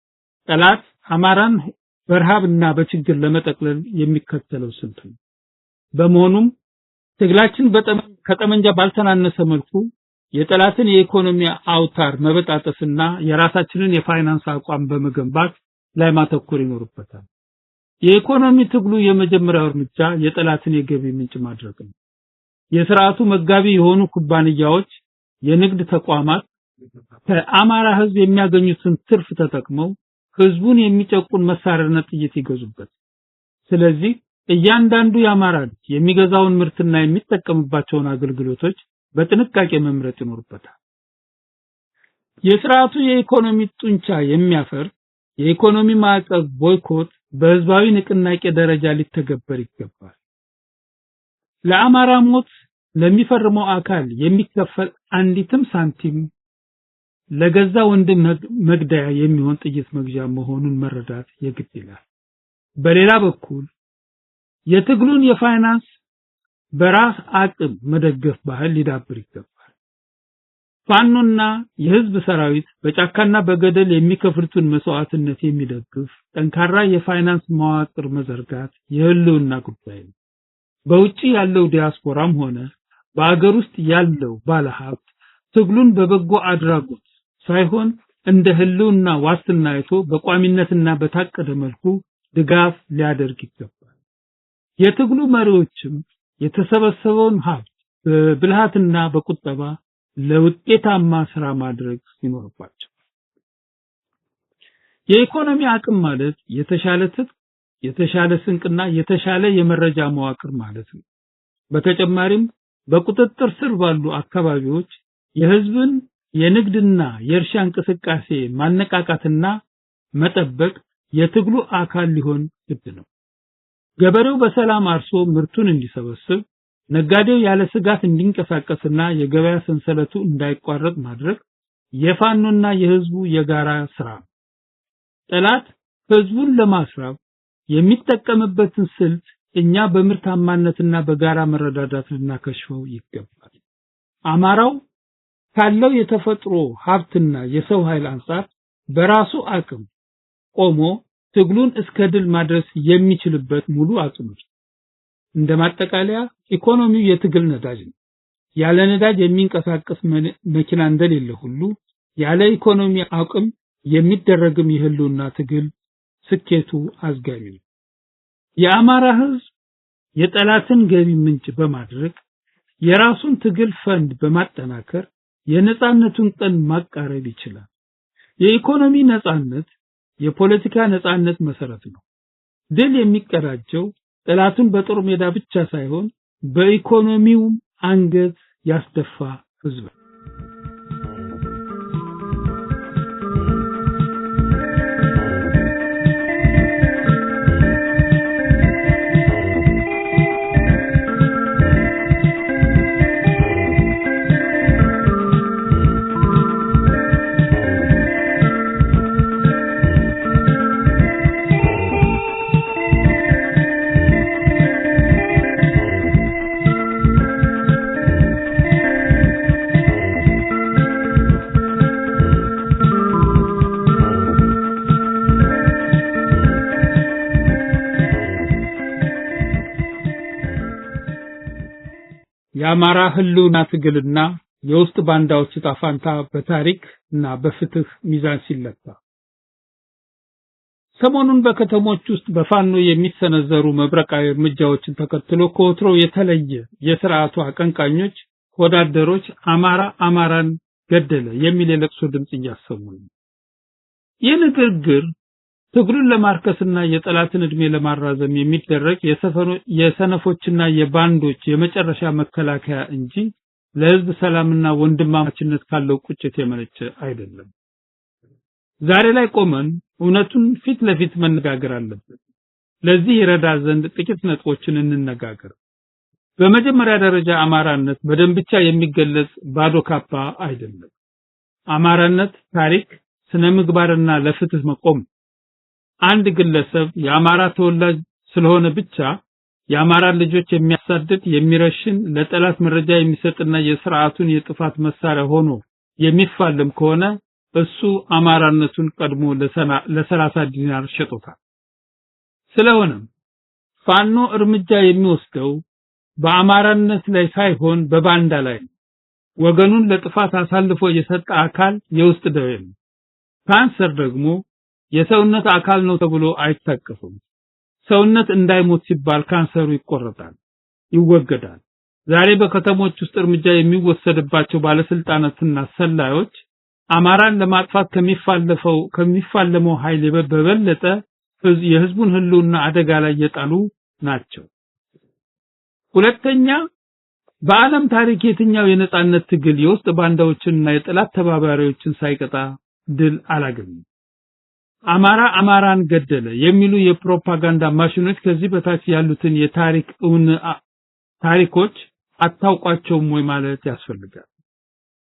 D: ጠላት አማራን በረሃብና በችግር ለመጠቅለል የሚከተለው ስልት ነው። በመሆኑም ትግላችን ከጠመንጃ ባልተናነሰ መልኩ የጠላትን የኢኮኖሚ አውታር መበጣጠስና የራሳችንን የፋይናንስ አቋም በመገንባት ላይ ማተኮር ይኖርበታል። የኢኮኖሚ ትግሉ የመጀመሪያው እርምጃ የጠላትን የገቢ ምንጭ ማድረግ ነው። የሥርዓቱ መጋቢ የሆኑ ኩባንያዎች፣ የንግድ ተቋማት ከአማራ ህዝብ የሚያገኙትን ትርፍ ተጠቅመው ህዝቡን የሚጨቁን መሳሪያና ጥይት ይገዙበት። ስለዚህ እያንዳንዱ የአማራ የሚገዛውን ምርትና የሚጠቀምባቸውን አገልግሎቶች በጥንቃቄ መምረጥ ይኖርበታል። የሥርዓቱ የኢኮኖሚ ጡንቻ የሚያፈር የኢኮኖሚ ማዕቀብ ቦይኮት በህዝባዊ ንቅናቄ ደረጃ ሊተገበር ይገባል። ለአማራ ሞት ለሚፈርመው አካል የሚከፈል አንዲትም ሳንቲም ለገዛ ወንድም መግደያ የሚሆን ጥይት መግዣ መሆኑን መረዳት የግድ ይላል። በሌላ በኩል የትግሉን የፋይናንስ በራስ አቅም መደገፍ ባህል ሊዳብር ይገባል። ፋኖና የህዝብ ሰራዊት በጫካና በገደል የሚከፍሉትን መስዋዕትነት የሚደግፍ ጠንካራ የፋይናንስ መዋቅር መዘርጋት የህልውና ጉዳይ ነው። በውጪ ያለው ዲያስፖራም ሆነ በአገር ውስጥ ያለው ባለሀብት ትግሉን በበጎ አድራጎት ሳይሆን እንደ ህልውና ዋስትና አይቶ በቋሚነትና በታቀደ መልኩ ድጋፍ ሊያደርግ ይገባል። የትግሉ መሪዎችም የተሰበሰበውን ሀብት በብልሃትና በቁጠባ ለውጤታማ ስራ ማድረግ ይኖርባቸው። የኢኮኖሚ አቅም ማለት የተሻለ ትጥቅ፣ የተሻለ ስንቅና የተሻለ የመረጃ መዋቅር ማለት ነው። በተጨማሪም በቁጥጥር ስር ባሉ አካባቢዎች የህዝብን የንግድና የእርሻ እንቅስቃሴ ማነቃቃትና መጠበቅ የትግሉ አካል ሊሆን ግድ ነው። ገበሬው በሰላም አርሶ ምርቱን እንዲሰበስብ፣ ነጋዴው ያለ ስጋት እንዲንቀሳቀስና የገበያ ሰንሰለቱ እንዳይቋረጥ ማድረግ የፋኖና የህዝቡ የጋራ ስራ ነው። ጠላት ህዝቡን ለማስራብ የሚጠቀምበትን ስልት እኛ በምርታማነትና በጋራ መረዳዳት ልናከሽፈው ይገባል። አማራው ካለው የተፈጥሮ ሀብትና የሰው ኃይል አንፃር በራሱ አቅም ቆሞ ትግሉን እስከ ድል ማድረስ የሚችልበት ሙሉ አቅም ነው። እንደማጠቃለያ ኢኮኖሚው የትግል ነዳጅ ነው። ያለ ነዳጅ የሚንቀሳቀስ መኪና እንደሌለ ሁሉ ያለ ኢኮኖሚ አቅም የሚደረግም የህልውና ትግል ስኬቱ አዝጋሚ ነው። የአማራ ህዝብ የጠላትን ገቢ ምንጭ በማድረግ የራሱን ትግል ፈንድ በማጠናከር የነጻነቱን ቀን ማቃረብ ይችላል። የኢኮኖሚ ነጻነት የፖለቲካ ነጻነት መሰረት ነው። ድል የሚቀዳጀው ጠላቱን በጦር ሜዳ ብቻ ሳይሆን በኢኮኖሚው አንገት ያስደፋ ህዝብ። የአማራ ህልውና ትግልና የውስጥ ባንዳዎች ዕጣ ፈንታ በታሪክ እና በፍትህ ሚዛን ሲለካ ሰሞኑን በከተሞች ውስጥ በፋኖ የሚሰነዘሩ መብረቃዊ እርምጃዎችን ተከትሎ ከወትሮ የተለየ የሥርዓቱ አቀንቃኞች ወዳደሮች አማራን ገደለ የሚል የለቅሶ ድምጽ እያሰሙ ነው። ይህ ንግግር ትግሉን ለማርከስና የጠላትን እድሜ ለማራዘም የሚደረግ የሰነፎችና የባንዶች የመጨረሻ መከላከያ እንጂ ለህዝብ ሰላምና ወንድማማችነት ካለው ቁጭት የመነጨ አይደለም። ዛሬ ላይ ቆመን እውነቱን ፊት ለፊት መነጋገር አለብን። ለዚህ ይረዳ ዘንድ ጥቂት ነጥቦችን እንነጋገር። በመጀመሪያ ደረጃ አማራነት በደም ብቻ የሚገለጽ ባዶ ካፓ አይደለም። አማራነት ታሪክ፣ ስነ ምግባርና ለፍትህ መቆም። አንድ ግለሰብ የአማራ ተወላጅ ስለሆነ ብቻ የአማራ ልጆች የሚያሳድድ፣ የሚረሽን፣ ለጠላት መረጃ የሚሰጥና የሥርዓቱን የጥፋት መሳሪያ ሆኖ የሚፋለም ከሆነ እሱ አማራነቱን ቀድሞ ለ30 ዲናር ሸጦታል። ስለሆነም ፋኖ እርምጃ የሚወስደው በአማራነት ላይ ሳይሆን በባንዳ ላይ ነው። ወገኑን ለጥፋት አሳልፎ የሰጠ አካል የውስጥ ደዌ ነው። ካንሰር ደግሞ የሰውነት አካል ነው ተብሎ አይታቀፍም። ሰውነት እንዳይሞት ሲባል ካንሰሩ ይቆረጣል፣ ይወገዳል። ዛሬ በከተሞች ውስጥ እርምጃ የሚወሰድባቸው ባለስልጣናትና ሰላዮች አማራን ለማጥፋት ከሚፋለመው ኃይል በበለጠ የህዝቡን ህልውና አደጋ ላይ የጣሉ ናቸው። ሁለተኛ፣ በዓለም ታሪክ የትኛው የነጻነት ትግል የውስጥ ባንዳዎችንና የጠላት ተባባሪዎችን ሳይቀጣ ድል አላገኘም? አማራን ገደለ የሚሉ የፕሮፓጋንዳ ማሽኖች ከዚህ በታች ያሉትን የታሪክ ታሪኮች አታውቋቸውም ወይ ማለት ያስፈልጋል።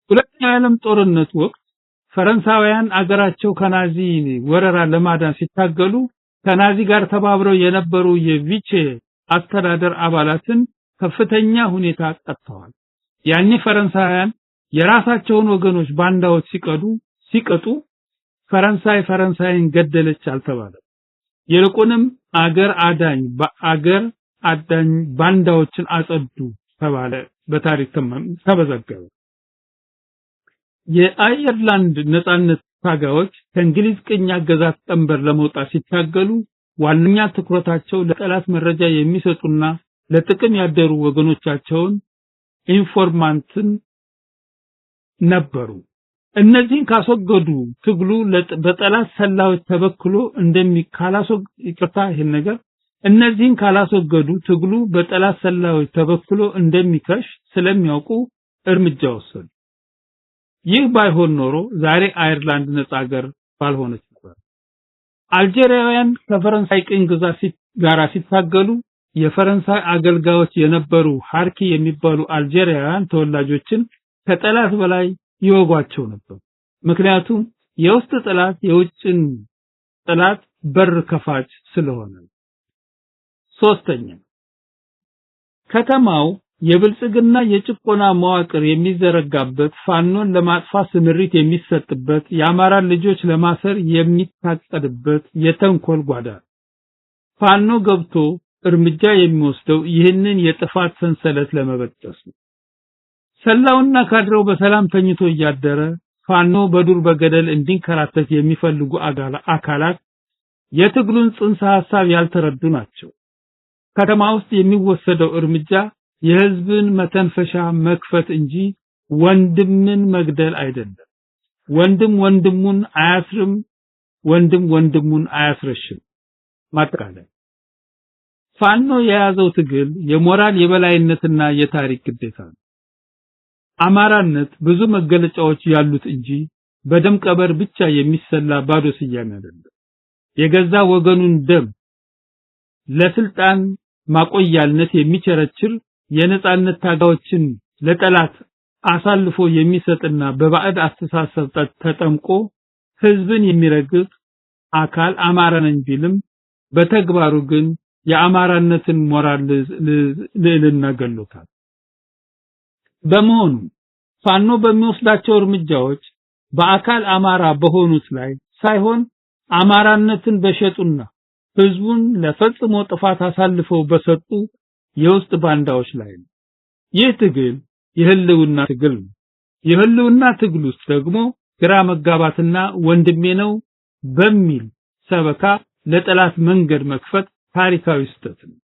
D: ሁለተኛው የዓለም ጦርነት ወቅት ፈረንሳውያን አገራቸው ከናዚ ወረራ ለማዳን ሲታገሉ ከናዚ ጋር ተባብረው የነበሩ የቪቼ አስተዳደር አባላትን ከፍተኛ ሁኔታ ቀጥተዋል። ያኔ ፈረንሳውያን የራሳቸውን ወገኖች ባንዳዎች ሲቀጡ ፈረንሳይን ገደለች አልተባለም። ይልቁንም አገር አዳኝ ባንዳዎችን አጸዱ ተባለ። በታሪክ ተመዘገበ። የአየርላንድ ነጻነት ታጋዮች ከእንግሊዝ ቅኝ አገዛዝ ቀንበር ለመውጣት ሲታገሉ ዋነኛ ትኩረታቸው ለጠላት መረጃ የሚሰጡና ለጥቅም ያደሩ ወገኖቻቸውን ኢንፎርማንትን ነበሩ። እነዚህን ካስወገዱ ትግሉ በጠላት ሰላዮች ተበክሎ እነዚህን ካላስወገዱ ትግሉ በጠላት ሰላዮች ተበክሎ እንደሚከሽ ስለሚያውቁ እርምጃ ወሰዱ። ይህ ባይሆን ኖሮ ዛሬ አየርላንድ ነጻ ሀገር ባልሆነች ነበር። አልጄሪያውያን ከፈረንሳይ ቅኝ ግዛት ጋር ሲታገሉ የፈረንሳይ አገልጋዮች የነበሩ ሃርኪ የሚባሉ አልጄሪያውያን ተወላጆችን ከጠላት በላይ ይወጓቸው ነበር። ምክንያቱም የውስጥ ጠላት የውጭን ጠላት በር ከፋች ስለሆነ። ሶስተኛ፣ ከተማው የብልጽግና የጭቆና መዋቅር የሚዘረጋበት፣ ፋኖን ለማጥፋት ስምሪት የሚሰጥበት፣ የአማራ ልጆች ለማሰር የሚታቀድበት የተንኮል ጓዳ። ፋኖ ገብቶ እርምጃ የሚወስደው ይህንን የጥፋት ሰንሰለት ለመበጠስ ነው። ሰላውና ካድረው በሰላም ተኝቶ እያደረ ፋኖ በዱር በገደል እንዲንከራተት የሚፈልጉ አካላት የትግሉን ጽንሰ ሐሳብ ያልተረዱ ናቸው። ከተማ ውስጥ የሚወሰደው እርምጃ የህዝብን መተንፈሻ መክፈት እንጂ ወንድምን መግደል አይደለም። ወንድም ወንድሙን አያስርም፣ ወንድም ወንድሙን አያስረሽም። ማጠቃለያ፣ ፋኖ የያዘው ትግል የሞራል የበላይነትና የታሪክ ግዴታ ነው። አማራነት ብዙ መገለጫዎች ያሉት እንጂ በደም ቀበር ብቻ የሚሰላ ባዶ ስያሜ አይደለም። የገዛ ወገኑን ደም ለስልጣን ማቆያልነት የሚቸረችር የነጻነት ታጋዮችን ለጠላት አሳልፎ የሚሰጥና በባዕድ አስተሳሰብ ተጠምቆ ህዝብን የሚረግጥ አካል አማራ ነኝ ቢልም በተግባሩ ግን የአማራነትን ሞራል ልዕልና ገሎታል። በመሆኑ ፋኖ በሚወስዳቸው እርምጃዎች በአካል አማራ በሆኑት ላይ ሳይሆን አማራነትን በሸጡና ህዝቡን ለፈጽሞ ጥፋት አሳልፈው በሰጡ የውስጥ ባንዳዎች ላይ ነው። ይህ ትግል የህልውና ትግል ነው። የህልውና ትግል ውስጥ ደግሞ ግራ መጋባትና ወንድሜ ነው በሚል ሰበካ ለጠላት መንገድ መክፈት ታሪካዊ ስህተት ነው።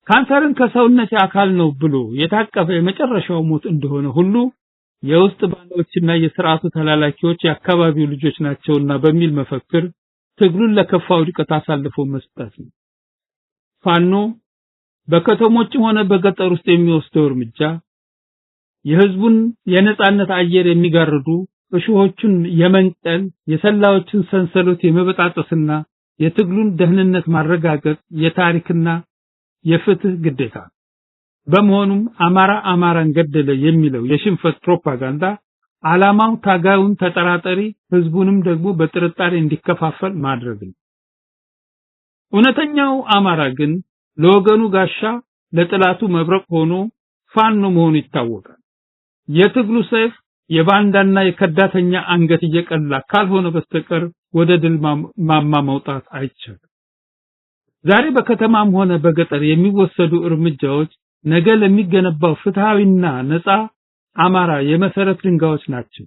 D: ካንሰርን ከሰውነት አካል ነው ብሎ የታቀፈ የመጨረሻው ሞት እንደሆነ ሁሉ የውስጥ ባንዳዎችና የሥርዓቱ ተላላኪዎች የአካባቢው ልጆች ናቸውና በሚል መፈክር ትግሉን ለከፋው ውድቀት አሳልፎ መስጠት ነው። ፋኖ በከተሞችም ሆነ በገጠር ውስጥ የሚወስደው እርምጃ የህዝቡን የነጻነት አየር የሚጋርዱ እሾሆቹን የመንቀል የሰላዮችን ሰንሰለት የመበጣጠስና የትግሉን ደህንነት ማረጋገጥ የታሪክና የፍትህ ግዴታ። በመሆኑም አማራን ገደለ የሚለው የሽንፈት ፕሮፓጋንዳ ዓላማው ታጋዩን ተጠራጣሪ ህዝቡንም ደግሞ በጥርጣሬ እንዲከፋፈል ማድረግ ነው። እውነተኛው አማራ ግን ለወገኑ ጋሻ ለጥላቱ መብረቅ ሆኖ ፋኖ መሆኑ ይታወቃል። የትግሉ ሰይፍ የባንዳና የከዳተኛ አንገት እየቀላ ካልሆነ በስተቀር ወደ ድል ማማ መውጣት አይቻልም። ዛሬ በከተማም ሆነ በገጠር የሚወሰዱ እርምጃዎች ነገ ለሚገነባው ፍትሃዊና ነፃ አማራ የመሰረት ድንጋዮች ናቸው።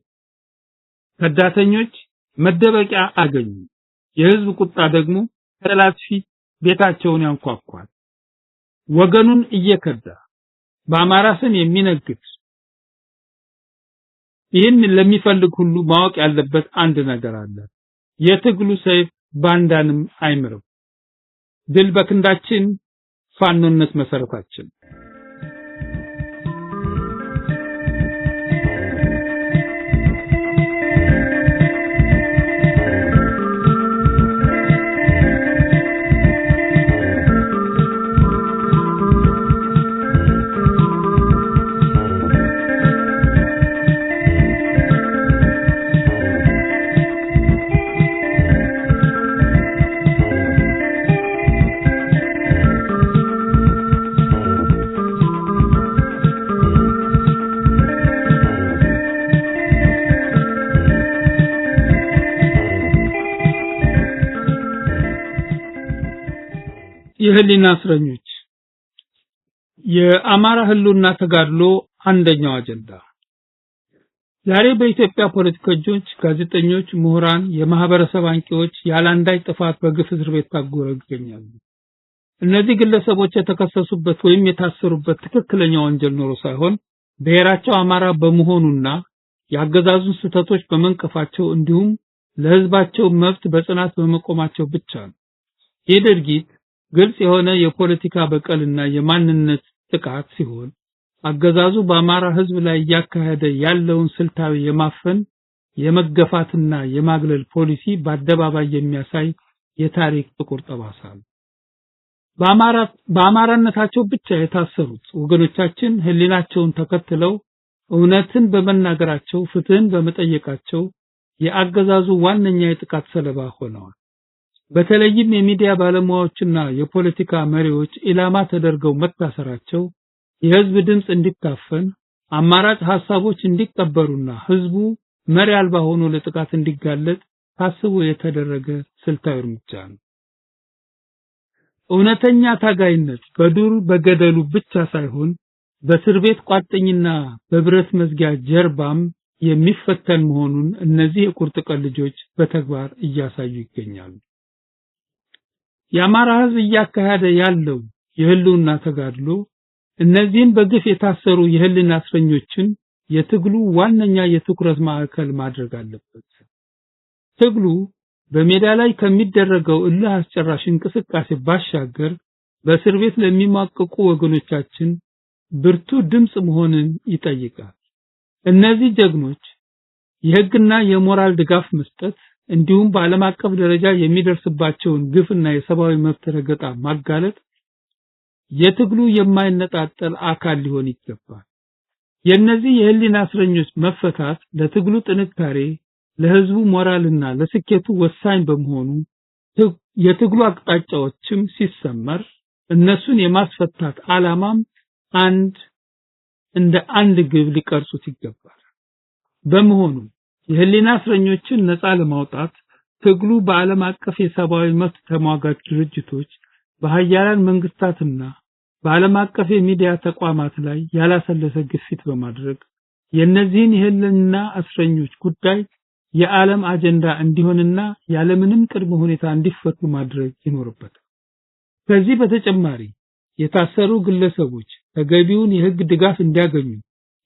D: ከዳተኞች መደበቂያ አገኙ። የህዝብ ቁጣ ደግሞ ጠላት ፊት ቤታቸውን ያንኳኳል። ወገኑን እየከዳ በአማራ ስም የሚነግድ ይህን ለሚፈልግ ሁሉ ማወቅ ያለበት አንድ ነገር አለ። የትግሉ ሰይፍ ባንዳንም አይምርም። ድል በክንዳችን፣ ፋኖነት መሰረታችን። የህሊና እስረኞች የአማራ ህልውና ተጋድሎ አንደኛው አጀንዳ። ዛሬ በኢትዮጵያ ፖለቲከኞች፣ ጋዜጠኞች፣ ምሁራን፣ የማህበረሰብ አንቂዎች ያላንዳች ጥፋት በግፍ እስር ቤት ታጉረው ይገኛሉ። እነዚህ ግለሰቦች የተከሰሱበት ወይም የታሰሩበት ትክክለኛ ወንጀል ኖሮ ሳይሆን ብሔራቸው አማራ በመሆኑና ያገዛዙን ስህተቶች በመንቀፋቸው እንዲሁም ለህዝባቸው መብት በጽናት በመቆማቸው ብቻ ነው። ይህ ድርጊት ግልጽ የሆነ የፖለቲካ በቀልና የማንነት ጥቃት ሲሆን አገዛዙ በአማራ ህዝብ ላይ ያካሄደ ያለውን ስልታዊ የማፈን የመገፋትና የማግለል ፖሊሲ በአደባባይ የሚያሳይ የታሪክ ጥቁር ጠባሳ ነው። በአማራነታቸው ብቻ የታሰሩት ወገኖቻችን ህሊናቸውን ተከትለው እውነትን በመናገራቸው ፍትህን በመጠየቃቸው የአገዛዙ ዋነኛ የጥቃት ሰለባ ሆነዋል። በተለይም የሚዲያ ባለሙያዎችና የፖለቲካ መሪዎች ኢላማ ተደርገው መታሰራቸው የህዝብ ድምጽ እንዲታፈን አማራጭ ሐሳቦች እንዲቀበሩና ህዝቡ መሪ አልባ ሆኖ ለጥቃት እንዲጋለጥ ታስቦ የተደረገ ስልታዊ እርምጃ ነው። እውነተኛ ታጋይነት በዱር በገደሉ ብቻ ሳይሆን በእስር ቤት ቋጥኝና በብረት መዝጊያ ጀርባም የሚፈተን መሆኑን እነዚህ የቁርጥ ቀን ልጆች በተግባር እያሳዩ ይገኛሉ። የአማራ ህዝብ እያካሄደ ያለው የህልውና ተጋድሎ እነዚህን በግፍ የታሰሩ የህሊና እስረኞችን የትግሉ ዋነኛ የትኩረት ማዕከል ማድረግ አለበት። ትግሉ በሜዳ ላይ ከሚደረገው እልህ አስጨራሽ እንቅስቃሴ ባሻገር በእስር ቤት ለሚማቀቁ ወገኖቻችን ብርቱ ድምጽ መሆንን ይጠይቃል። እነዚህ ጀግኖች የህግና የሞራል ድጋፍ መስጠት እንዲሁም በዓለም አቀፍ ደረጃ የሚደርስባቸውን ግፍና የሰብአዊ መብት ረገጣ ማጋለጥ የትግሉ የማይነጣጠል አካል ሊሆን ይገባል። የእነዚህ የህሊና እስረኞች መፈታት ለትግሉ ጥንካሬ፣ ለህዝቡ ሞራልና ለስኬቱ ወሳኝ በመሆኑ የትግሉ አቅጣጫዎችም ሲሰመር እነሱን የማስፈታት ዓላማም እንደ አንድ ግብ ሊቀርጹት ይገባል። በመሆኑ የህሊና እስረኞችን ነፃ ለማውጣት ትግሉ በዓለም አቀፍ የሰብአዊ መብት ተሟጋች ድርጅቶች፣ በሀያላን መንግስታትና በዓለም አቀፍ የሚዲያ ተቋማት ላይ ያላሰለሰ ግፊት በማድረግ የእነዚህን የህልና እስረኞች ጉዳይ የዓለም አጀንዳ እንዲሆንና ያለምንም ቅድመ ሁኔታ እንዲፈቱ ማድረግ ይኖርበታል። ከዚህ በተጨማሪ የታሰሩ ግለሰቦች ተገቢውን የህግ ድጋፍ እንዲያገኙ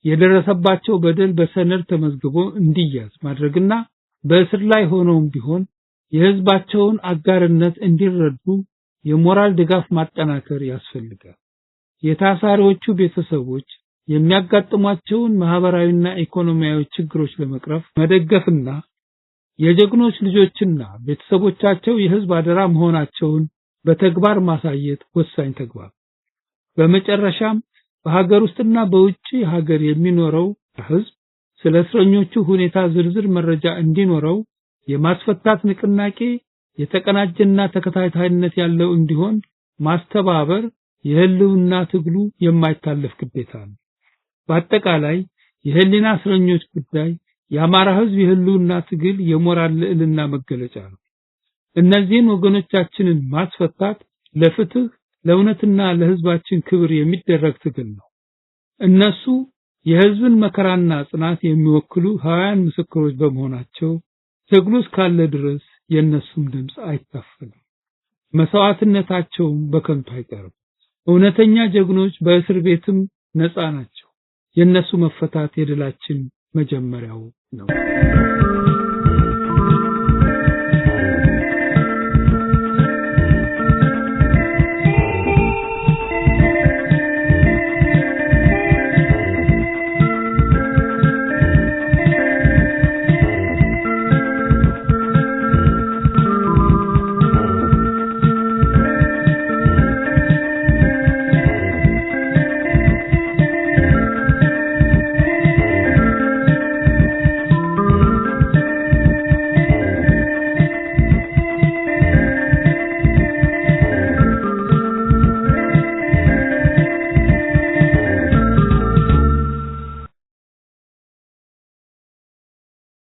D: የደረሰባቸው በደል በሰነድ ተመዝግቦ እንዲያዝ ማድረግና በእስር ላይ ሆነውም ቢሆን የህዝባቸውን አጋርነት እንዲረዱ የሞራል ድጋፍ ማጠናከር ያስፈልጋል። የታሳሪዎቹ ቤተሰቦች የሚያጋጥሟቸውን ማህበራዊና ኢኮኖሚያዊ ችግሮች ለመቅረፍ መደገፍና የጀግኖች ልጆችና ቤተሰቦቻቸው የህዝብ አደራ መሆናቸውን በተግባር ማሳየት ወሳኝ ተግባር። በመጨረሻም በሀገር ውስጥና በውጭ ሀገር የሚኖረው ህዝብ ስለ እስረኞቹ ሁኔታ ዝርዝር መረጃ እንዲኖረው የማስፈታት ንቅናቄ የተቀናጀና ተከታታይነት ያለው እንዲሆን ማስተባበር የህልውና ትግሉ የማይታለፍ ግዴታ ነው። በአጠቃላይ የህሊና እስረኞች ጉዳይ የአማራ ህዝብ የህልውና ትግል የሞራል ልዕልና መገለጫ ነው። እነዚህን ወገኖቻችንን ማስፈታት ለፍትህ ለእውነትና ለህዝባችን ክብር የሚደረግ ትግል ነው። እነሱ የህዝብን መከራና ጽናት የሚወክሉ ሐዋያን ምስክሮች በመሆናቸው ትግሉ እስካለ ድረስ የነሱም ድምጽ አይታፈንም። መስዋዕትነታቸውም በከንቱ አይቀርም። እውነተኛ ጀግኖች በእስር ቤትም ነፃ ናቸው። የነሱ መፈታት የድላችን መጀመሪያው ነው።